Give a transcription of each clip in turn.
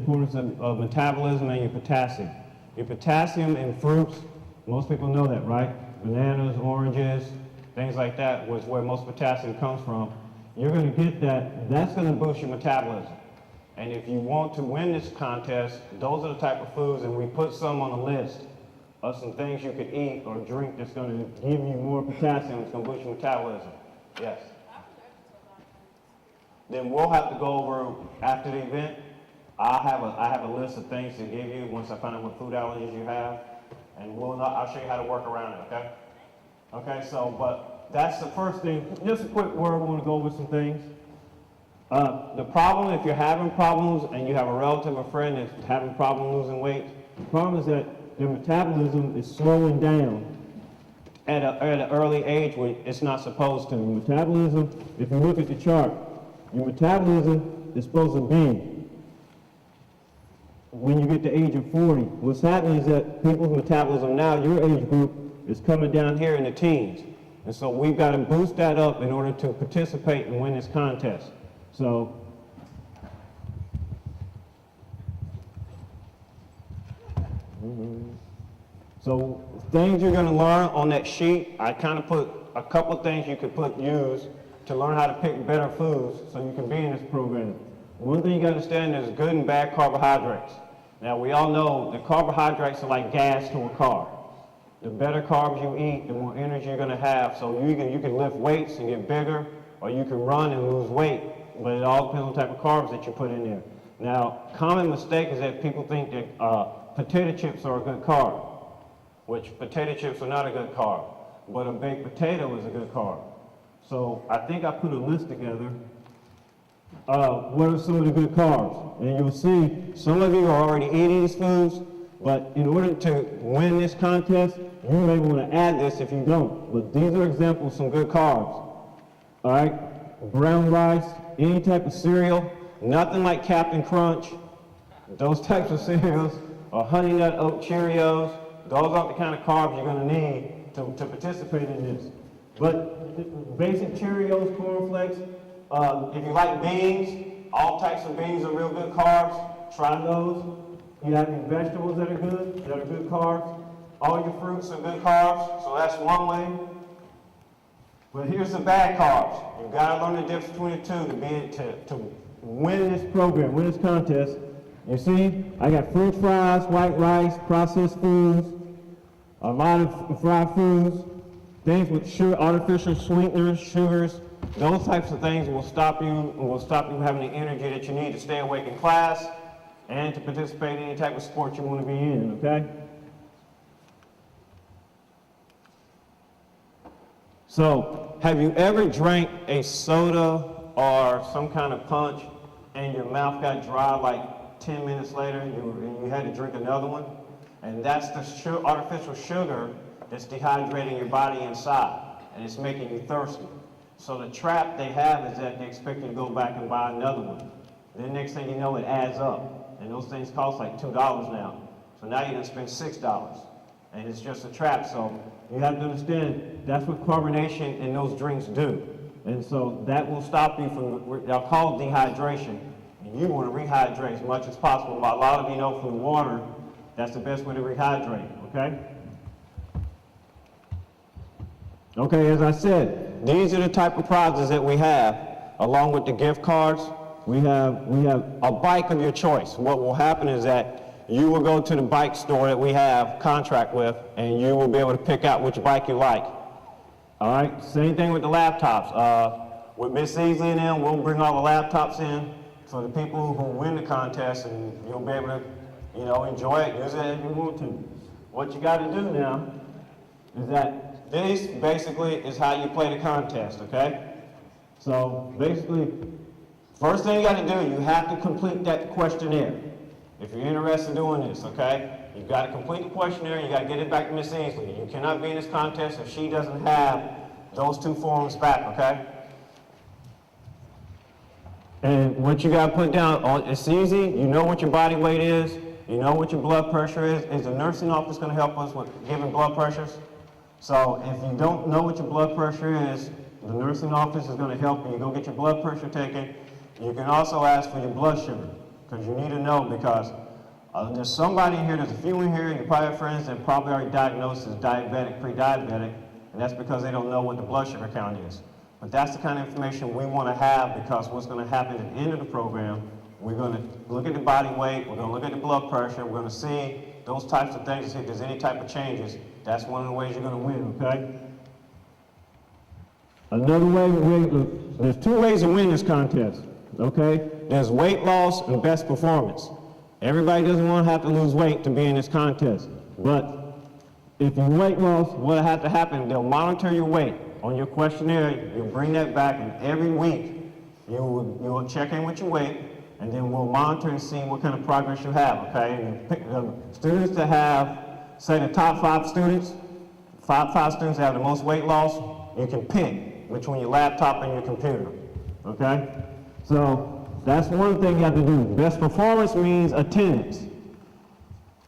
importance of metabolism and your potassium. Your potassium in fruits, most people know that, right? Bananas, oranges, things like that was where most potassium comes from. You're going to get that. That's going to boost your metabolism. And if you want to win this contest, those are the type of foods, and we put some on the list of some things you could eat or drink that's going to give you more potassium. It's going to boost your metabolism. Yes. Then we'll have to go over after the event. I have a list of things to give you once I find out what food allergies you have, and I'll show you how to work around it. Okay. Okay. So, but that's the first thing. Just a quick word. We want to go over some things. The problem, if you're having problems and you have a relative or friend that's having problems losing weight, the problem is that their metabolism is slowing down at an early age where it's not supposed to. Metabolism, if you look at the chart, your metabolism is supposed to be when you get to the age of 40. What's happening is that people's metabolism now, your age group, is coming down here in the teens. And so we've got to boost that up in order to participate and win this contest. So, things you're going to learn on that sheet, I kind of put a couple of things you could use to learn how to pick better foods so you can be in this program. One thing you got to understand is good and bad carbohydrates. Now, we all know that carbohydrates are like gas to a car. The better carbs you eat, the more energy you're going to have. So you can lift weights and get bigger, or you can run and lose weight. But it all depends on the type of carbs that you put in there. Now, common mistake is that people think that potato chips are a good carb, which potato chips are not a good carb, but a baked potato is a good carb. So I think I put a list together. What are some of the good carbs? And you'll see some of you are already eating these foods, but in order to win this contest, you may want to add this if you don't. But these are examples of some good carbs. All right, brown rice, any type of cereal, nothing like Captain Crunch, those types of cereals, or Honey Nut Oat Cheerios. Those aren't the kind of carbs you're going to need to participate in this. But basic Cheerios, cornflakes, if you like beans, all types of beans are real good carbs. Try those. You have your vegetables that are good carbs. All your fruits are good carbs, so that's one way. But here's the bad carbs. You've got to learn the difference between the two to win this program, win this contest. You see, I got French fries, white rice, processed foods, a lot of fried foods, things with sugar, artificial sweeteners, sugars. Those types of things will stop you from having the energy that you need to stay awake in class and to participate in any type of sport you want to be in, okay? So, have you ever drank a soda or some kind of punch and your mouth got dry like 10 minutes later and you had to drink another one? And that's the artificial sugar that's dehydrating your body inside, and it's making you thirsty. So the trap they have is that they expect you to go back and buy another one. Then next thing you know, it adds up. And those things cost like $2 now. So now you're going to spend $6. And it's just a trap. So you have to understand that's what carbonation in those drinks do. And so that will stop you from, they'll call it dehydration. And you want to rehydrate as much as possible. But a lot of you know from water, that's the best way to rehydrate, okay? Okay, as I said, these are the type of prizes that we have, along with the gift cards. We have a bike of your choice. What will happen is that you will go to the bike store that we have contract with, and you will be able to pick out which bike you like. All right, same thing with the laptops. With Miss Easley and them, we'll bring all the laptops in for the people who win the contest, and you'll be able to, enjoy it, use it as you want to. What you got to do now is that this basically is how you play the contest, okay? So basically, first thing you got to do, you have to complete that questionnaire. If you're interested in doing this, okay? You've got to complete the questionnaire and you got to get it back to Miss Easley. You cannot be in this contest if she doesn't have those two forms back, okay? And what you got to put down, it's easy. You know what your body weight is. You know what your blood pressure is. Is the nursing office going to help us with giving blood pressures? So if you don't know what your blood pressure is, the nursing office is going to help you. You go get your blood pressure taken. You can also ask for your blood sugar, because you need to know, because there's somebody in here, there's a few in here, you probably have friends that probably already diagnosed as diabetic, pre-diabetic, and that's because they don't know what the blood sugar count is. But that's the kind of information we want to have, because what's going to happen at the end of the program, we're going to look at the body weight, we're going to look at the blood pressure, we're going to see those types of things, to see if there's any type of changes. That's one of the ways you're going to win, okay? Another way, there's two ways to win this contest, okay? There's weight loss and best performance. Everybody doesn't want to have to lose weight to be in this contest, but if you weight loss, what'll have to happen, they'll monitor your weight on your questionnaire, you'll bring that back, and every week you'll check in with your weight, and then we'll monitor and see what kind of progress you have, okay? And pick the students that have, say the top five students that have the most weight loss, you can pick between your laptop and your computer, okay? So that's one thing you have to do. Best performance means attendance.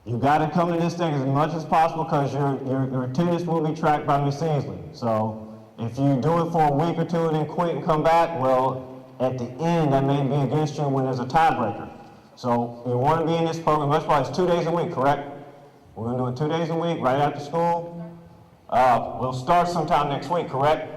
You got to come to this thing as much as possible, because your attendance will be tracked by Miss Easley. So if you do it for a week or two and then quit and come back, well, at the end, that may be against you when there's a tiebreaker. So you want to be in this program. That's why it's 2 days a week, correct? We're going to do it 2 days a week, right after school. We'll start sometime next week, correct?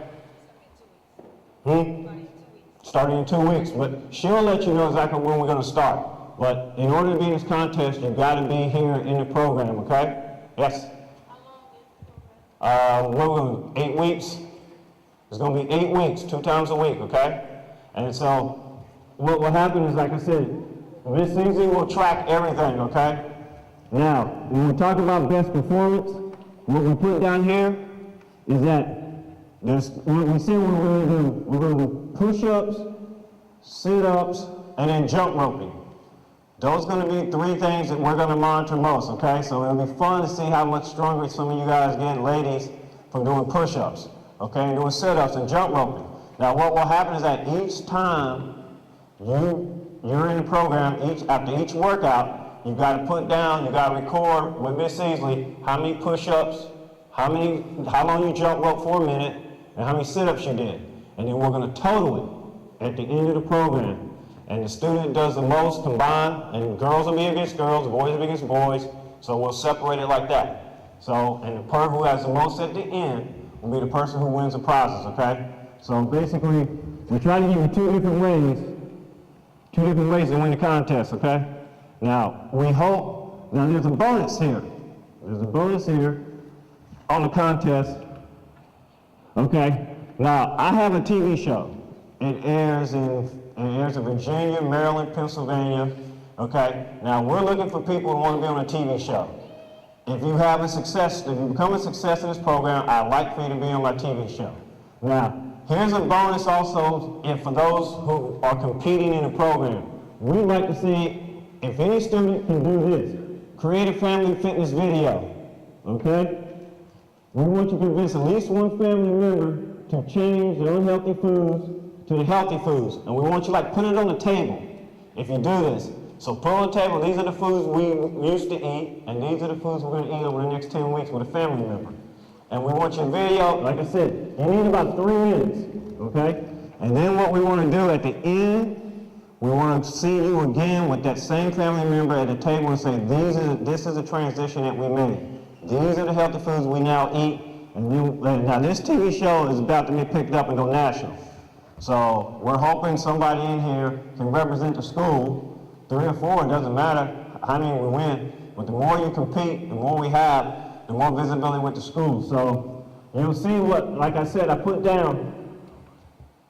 Starting in 2 weeks, but she'll let you know exactly when we're going to start. But in order to be in this contest, you've got to be here in the program, okay? Yes? We're going to 8 weeks. It's going to be 8 weeks, 2 times a week, okay? And so what will happen is, like I said, Miss Easy will track everything, okay? Now, when we talk about best performance, what we put down here is that what we say we're going to do. We're going to do push-ups, sit-ups, and then jump roping. Those are going to be 3 things that we're going to monitor most, okay? So it'll be fun to see how much stronger some of you guys get, ladies, from doing push-ups, okay, and doing sit-ups and jump roping. Now, what will happen is that each time you're in the program, after each workout, you've got to put down, you've got to record with Miss Easley how many push-ups, how long you jump rope for a minute, and how many sit-ups you did. And then we're going to total it at the end of the program. And the student that does the most combined, and girls will be against girls, boys will be against boys, so we'll separate it like that. So, and the person who has the most at the end will be the person who wins the prizes, okay? So basically, we try to give you 2 different ways to win the contest, okay? Now, there's a bonus here. There's a bonus here on the contest, okay? Now, I have a TV show. It airs in Virginia, Maryland, Pennsylvania, okay? Now, we're looking for people who want to be on a TV show. If you become a success in this program, I'd like for you to be on my TV show. Now, here's a bonus also for those who are competing in the program. We'd like to see if any student can do this. Create a family fitness video, okay? We want you to convince at least one family member to change their unhealthy foods to the healthy foods. And we want you to put it on the table if you do this. So put on the table, these are the foods we used to eat, and these are the foods we're going to eat over the next 10 weeks with a family member. And we want your video, like I said, you need about 3 minutes, okay? And then what we want to do at the end, we want to see you again with that same family member at the table and say, this is the transition that we made. These are the healthy foods we now eat. And now this TV show is about to be picked up and go national. So we're hoping somebody in here can represent the school. 3 or 4, it doesn't matter how many we win. But the more you compete, the more we have, the more visibility with the school. So you'll see like I said, I put down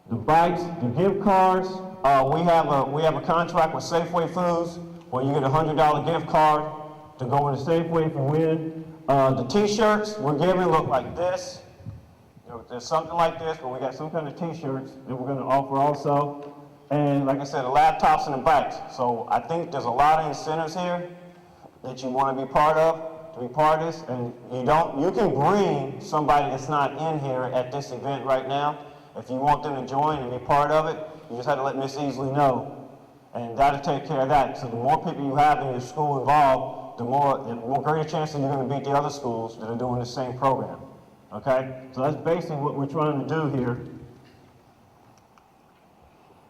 the bikes, the gift cards. We have a contract with Safeway Foods where you get a $100 gift card to go into Safeway if you win. The t-shirts we're giving look like this. There's something like this, but we got some kind of t-shirts that we're going to offer also. And like I said, the laptops and the bikes. So I think there's a lot of incentives here that you want to be part of. To be part of this, and you can bring somebody that's not in here at this event right now. If you want them to join and be part of it, you just have to let Miss Easley know, and that'll take care of that. So the more people you have in your school involved, the more greater chance that you're going to beat the other schools that are doing the same program. Okay? So that's basically what we're trying to do here.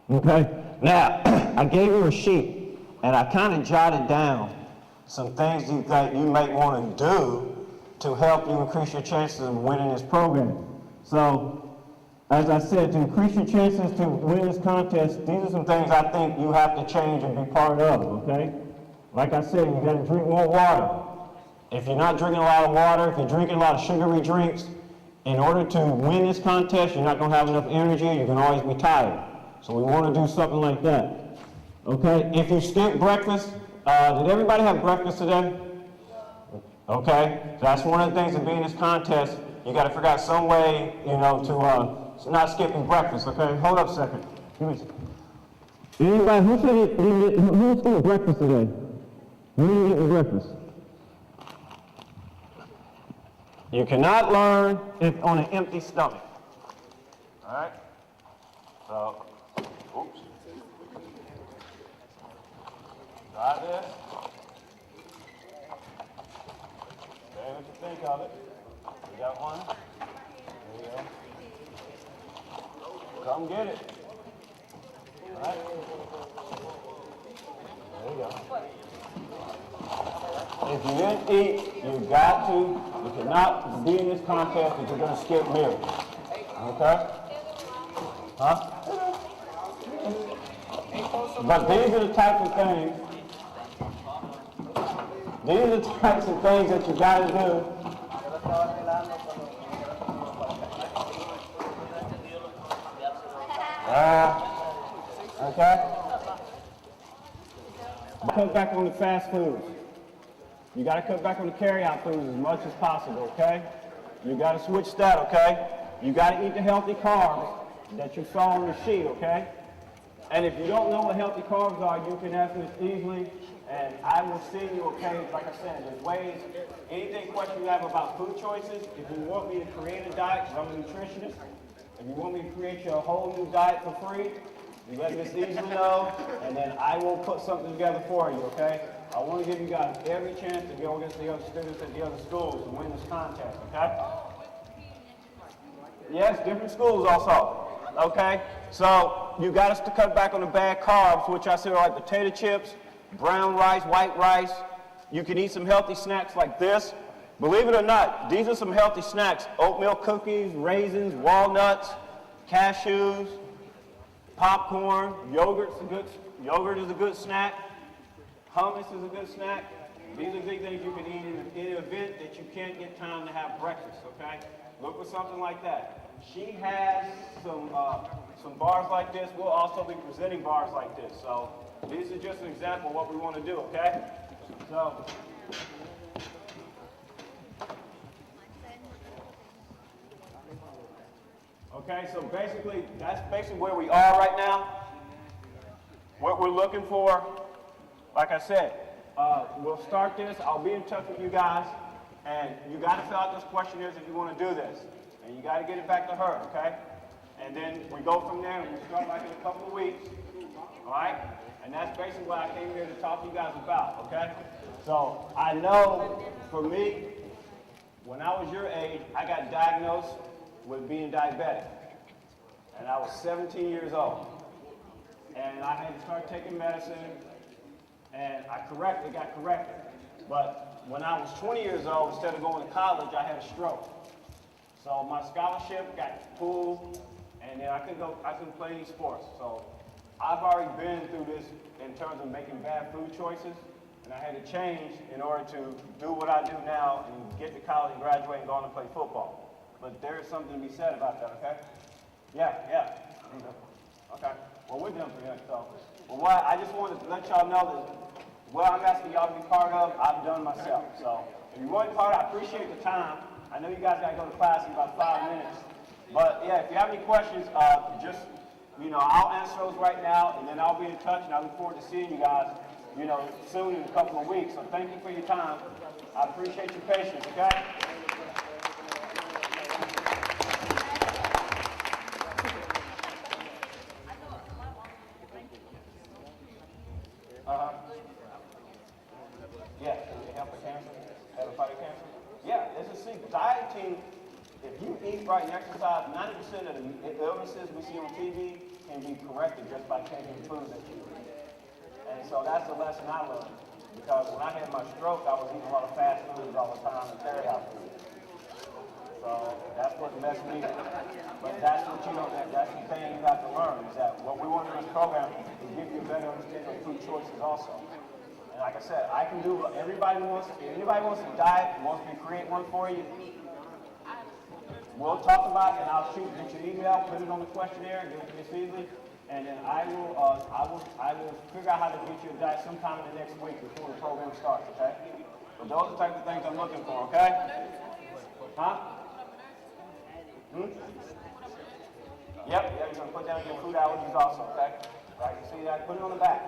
Okay? Now, I gave you a sheet and I kind of jotted down some things you think you might want to do to help you increase your chances of winning this program. So, as I said, to increase your chances to win this contest, these are some things I think you have to change and be part of, okay? Like I said, you gotta drink more water. If you're not drinking a lot of water, if you're drinking a lot of sugary drinks, in order to win this contest, you're not gonna have enough energy, you're gonna always be tired. So we wanna do something like that, okay? If you skip breakfast, did everybody have breakfast today? Okay, so that's one of the things of being in this contest. You got to figure out some way, you know, to not skipping breakfast. Okay, hold up a second. Anybody who's skipping breakfast today? When are you eating breakfast? You cannot learn if on an empty stomach. All right. So, oops. Try this. What you think of it? You got one? There you go. Come get it. All right. There you go. If you didn't eat, you cannot be in this contest if you're going to skip meals. Okay? Huh? But these are the types of things. These are the types of things that you got to do. Okay? Cut back on the fast foods. You got to cut back on the carry-out foods as much as possible, okay? You got to switch that, okay? You got to eat the healthy carbs that you saw on the sheet, okay? And if you don't know what healthy carbs are, you can ask me easily. And I will send you, okay, like I said, there's ways, anything question you have about food choices, if you want me to create a diet, because I'm a nutritionist, if you want me to create you a whole new diet for free, you let Miss Easily know, and then I will put something together for you, okay? I want to give you guys every chance to go against the other students at the other schools and win this contest, okay? Yes, different schools also, okay? So you got us to cut back on the bad carbs, which I said are like potato chips, brown rice, white rice. You can eat some healthy snacks like this. Believe it or not, these are some healthy snacks. Oatmeal cookies, raisins, walnuts, cashews, popcorn, yogurt is a good snack. Hummus is a good snack. These are big things you can eat in an event that you can't get time to have breakfast, okay? Look for something like that. She has some bars like this. We'll also be presenting bars like this. So this is just an example of what we want to do, okay? So, okay, so basically, that's basically where we are right now. What we're looking for, like I said, we'll start this. I'll be in touch with you guys, and you got to fill out those questionnaires if you want to do this. And you got to get it back to her, okay? And then we go from there, and we start like in a couple of weeks, all right? And that's basically what I came here to talk to you guys about, okay? So I know for me, when I was your age, I got diagnosed with being diabetic. And I was 17 years old. And I had to start taking medicine, and I got corrected. But when I was 20 years old, instead of going to college, I had a stroke. So my scholarship got pulled, and then I couldn't play any sports. So I've already been through this in terms of making bad food choices, and I had to change in order to do what I do now and get to college and graduate and go on and play football. But there is something to be said about that, okay? Yeah. Okay. Well, we're done for here, so. Well, I just wanted to let y'all know that what I'm asking y'all to be part of, I've done myself. So if you want to be part of it, I appreciate the time. I know you guys got to go to class in about 5 minutes. But yeah, if you have any questions, just, I'll answer those right now, and then I'll be in touch, and I look forward to seeing you guys, soon in a couple of weeks. So thank you for your time. I appreciate your patience, okay? Yeah, help with cancer, hepatitis cancer. Yeah, it's a secret. Dieting, if you eat right and exercise, 90% of the illnesses we see on TV can be corrected just by taking food that you eat. And so that's the lesson I learned. Because when I had my stroke, I was eating a lot of fast foods all the time and carry out food. So that's what messed me up. But that's what that's the thing you have to learn, is that what we want in this program is give you a better understanding of food choices also. And like I said, I can do, if anybody wants to diet, wants me to create one for you, we'll talk about it, and I'll get your email, put it on the questionnaire, give it to Miss Easley, and then I will figure out how to get you a diet sometime in the next week before the program starts, okay? But those are the types of things I'm looking for, okay? Huh? Yep, you're gonna put down your food allergies also, okay? Right, you see that? Put it on the back.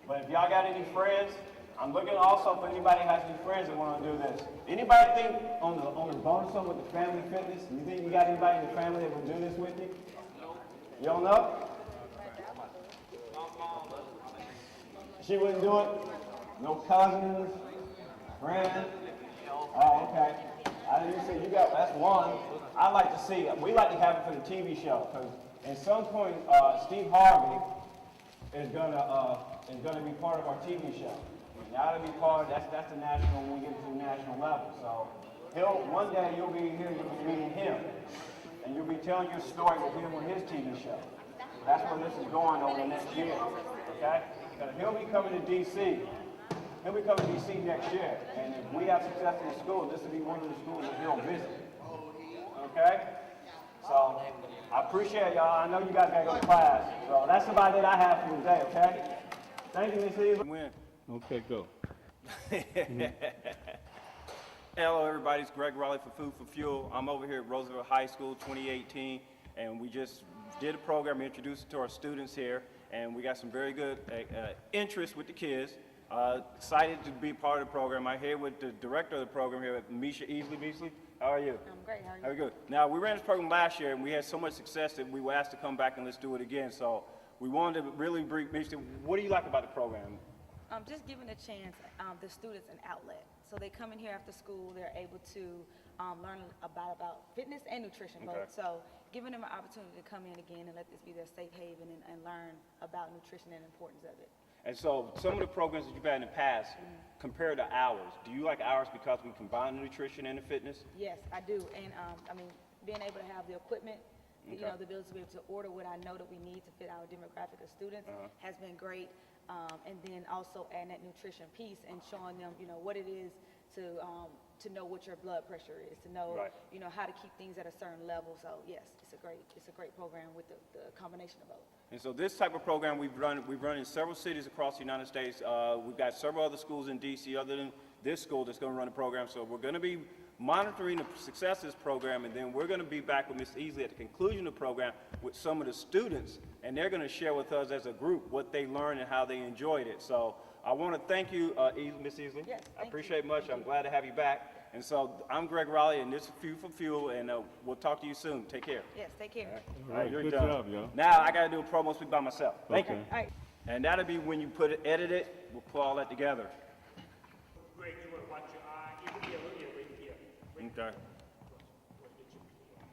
But if y'all got any friends, I'm looking also for anybody who has any friends that want to do this. Anybody think on the bonus one with the family fitness? You think you got anybody in the family that would do this with you? You don't know? She wouldn't do it? No cousins? Friends? Oh, okay. I didn't say you got, that's one. I like to see, we like to have it for the TV show, because at some point, Steve Harvey is gonna be part of our TV show. And that'll be part, that's the national, when we get to the national level. So one day you'll be here, you'll be meeting him. And you'll be telling your story with him on his TV show. That's where this is going over the next year, okay? Because he'll be coming to D.C. He'll be coming to D.C. next year. And if we have success in the school, this will be one of the schools that he'll visit, okay? So I appreciate y'all. I know you guys got to go to class. So that's about it I have for today, okay? Thank you, Ms. Easley. Okay, go. Hello, everybody. It's Greg Raleigh for Food for Fuel. I'm over here at Roosevelt High School 2018, and we just did a program, introduced it to our students here, and we got some very good interest with the kids. Excited to be part of the program. I'm here with the director of the program here, Misha Easley. Beasley, how are you? I'm great. How are you? Very good. Now, we ran this program last year, and we had so much success that we were asked to come back and let's do it again. So we wanted to really brief Misha. What do you like about the program? Just giving a chance, the students an outlet. So they come in here after school, they're able to learn about fitness and nutrition both. So giving them an opportunity to come in again and let this be their safe haven and learn about nutrition and the importance of it. And so some of the programs that you've had in the past, compared to ours, do you like ours because we combine the nutrition and the fitness? Yes, I do. And I mean, being able to have the equipment, you know, the ability to be able to order what I know that we need to fit our demographic of students has been great. And then also adding that nutrition piece and showing them, you know, what it is to know what your blood pressure is, to know, you know, how to keep things at a certain level. So yes, it's a great program with the combination of both. And so this type of program we've run in several cities across the United States. We've got several other schools in D.C. other than this school that's going to run the program. So we're going to be monitoring the success of this program, and then we're going to be back with Ms. Easley at the conclusion of the program with some of the students, and they're going to share with us as a group what they learned and how they enjoyed it. So I want to thank you, Ms. Easley. Yes, I appreciate it much. I'm glad to have you back. And so I'm Greg Raleigh, and this is Food for Fuel, and we'll talk to you soon. Take care. Yes, take care. All right, you're good done. job, y'all. Now I got to do a promo speak by myself. Thank you. All right. And that'll be when you edit it, we'll put all that together. Greg, you want to watch your eye? You can be a little right here. Okay.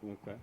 Okay.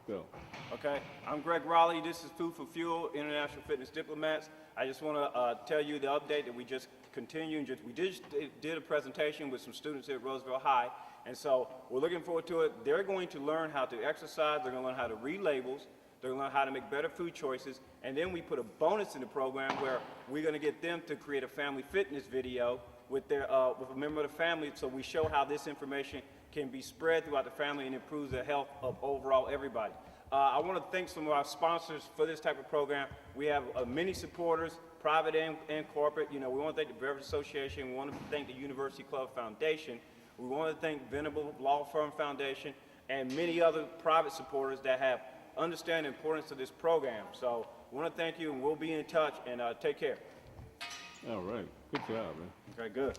Go. Okay, I'm Greg Raleigh. This is Food for Fuel, International Fitness Diplomats. I just want to tell you the update that we just continued. We did a presentation with some students here at Roosevelt High, and so we're looking forward to it. They're going to learn how to exercise. They're going to learn how to read labels. They're going to learn how to make better food choices. And then we put a bonus in the program where we're going to get them to create a family fitness video with a member of the family, so we show how this information can be spread throughout the family and improves the health of overall everybody. I want to thank some of our sponsors for this type of program. We have many supporters, private and corporate. You know, we want to thank the Beverage Association. We want to thank the University Club Foundation. We want to thank Venable Law Firm Foundation and many other private supporters that have understand the importance of this program. So we want to thank you, and we'll be in touch, and take care. All right. Good job, man. Okay, good.